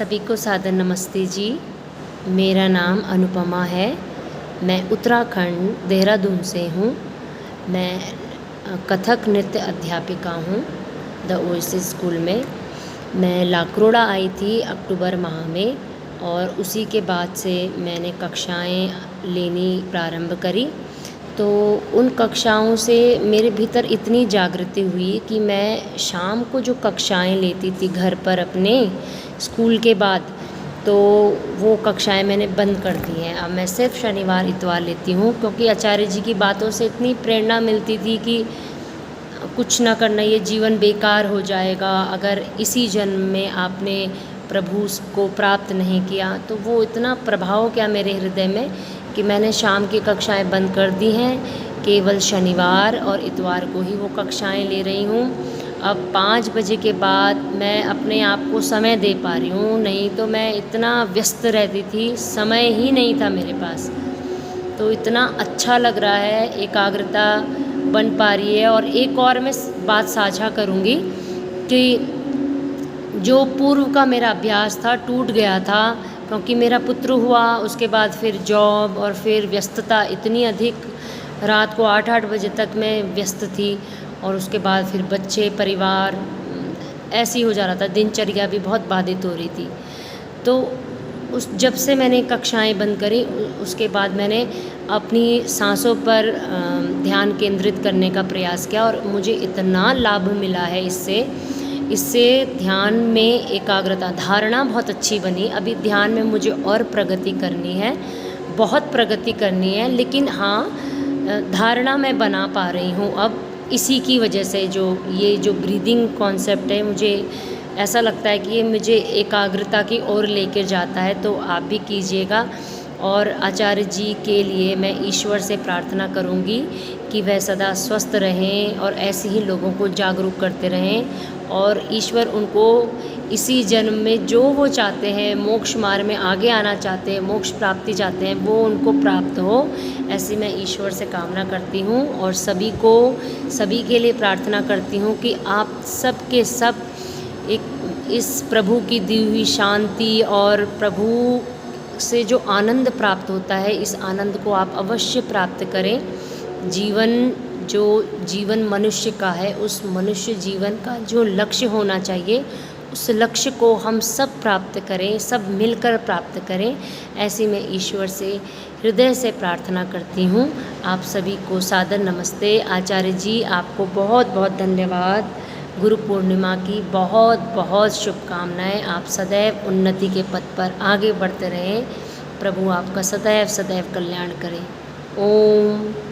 सभी को सादर नमस्ते जी। मेरा नाम अनुपमा है। मैं उत्तराखंड देहरादून से हूँ। मैं कथक नृत्य अध्यापिका हूँ द ओएसिस स्कूल में। मैं लाकरोड़ा आई थी अक्टूबर माह में और उसी के बाद से मैंने कक्षाएं लेनी प्रारंभ करी। तो उन कक्षाओं से मेरे भीतर इतनी जागृति हुई कि मैं शाम को जो कक्षाएं लेती थी घर पर अपने स्कूल के बाद, तो वो कक्षाएं मैंने बंद कर दी हैं। अब मैं सिर्फ शनिवार इतवार लेती हूँ, क्योंकि आचार्य जी की बातों से इतनी प्रेरणा मिलती थी कि कुछ ना करना, ये जीवन बेकार हो जाएगा अगर इसी जन्म में आपने प्रभु को प्राप्त नहीं किया। तो वो इतना प्रभाव किया मेरे हृदय में कि मैंने शाम की कक्षाएं बंद कर दी हैं। केवल शनिवार और इतवार को ही वो कक्षाएं ले रही हूँ। अब 5 बजे के बाद मैं अपने आप को समय दे पा रही हूँ, नहीं तो मैं इतना व्यस्त रहती थी, समय ही नहीं था मेरे पास। तो इतना अच्छा लग रहा है, एकाग्रता बन पा रही है। और एक और मैं बात साझा करूँगी कि जो पूर्व का मेरा अभ्यास था टूट गया था, क्योंकि मेरा पुत्र हुआ, उसके बाद फिर जॉब और फिर व्यस्तता इतनी अधिक, रात को 8-8 बजे तक मैं व्यस्त थी। और उसके बाद फिर बच्चे, परिवार, ऐसे ही हो जा रहा था, दिनचर्या भी बहुत बाधित हो रही थी। तो जब से मैंने कक्षाएं बंद करी, उसके बाद मैंने अपनी सांसों पर ध्यान केंद्रित करने का प्रयास किया और मुझे इतना लाभ मिला है इससे ध्यान में एकाग्रता, धारणा बहुत अच्छी बनी। अभी ध्यान में मुझे और प्रगति करनी है, बहुत प्रगति करनी है, लेकिन हाँ, धारणा मैं बना पा रही हूँ अब। इसी की वजह से जो ब्रीदिंग कॉन्सेप्ट है, मुझे ऐसा लगता है कि ये मुझे एकाग्रता की ओर लेकर जाता है। तो आप भी कीजिएगा। और आचार्य जी के लिए मैं ईश्वर से प्रार्थना करूंगी कि वह सदा स्वस्थ रहें और ऐसे ही लोगों को जागरूक करते रहें, और ईश्वर उनको इसी जन्म में जो वो चाहते हैं, मोक्ष मार्ग में आगे आना चाहते हैं, मोक्ष प्राप्ति चाहते हैं, वो उनको प्राप्त हो, ऐसी मैं ईश्वर से कामना करती हूँ। और सभी के लिए प्रार्थना करती हूँ कि आप सब के सब इस प्रभु की दी हुई शांति और प्रभु से जो आनंद प्राप्त होता है, इस आनंद को आप अवश्य प्राप्त करें। जीवन मनुष्य का है, उस मनुष्य जीवन का जो लक्ष्य होना चाहिए, उस लक्ष्य को हम सब प्राप्त करें, सब मिलकर प्राप्त करें, ऐसी मैं ईश्वर से हृदय से प्रार्थना करती हूँ। आप सभी को सादर नमस्ते। आचार्य जी, आपको बहुत बहुत धन्यवाद। गुरु पूर्णिमा की बहुत बहुत शुभकामनाएं। आप सदैव उन्नति के पथ पर आगे बढ़ते रहें। प्रभु आपका सदैव सदैव कल्याण करें। ओम।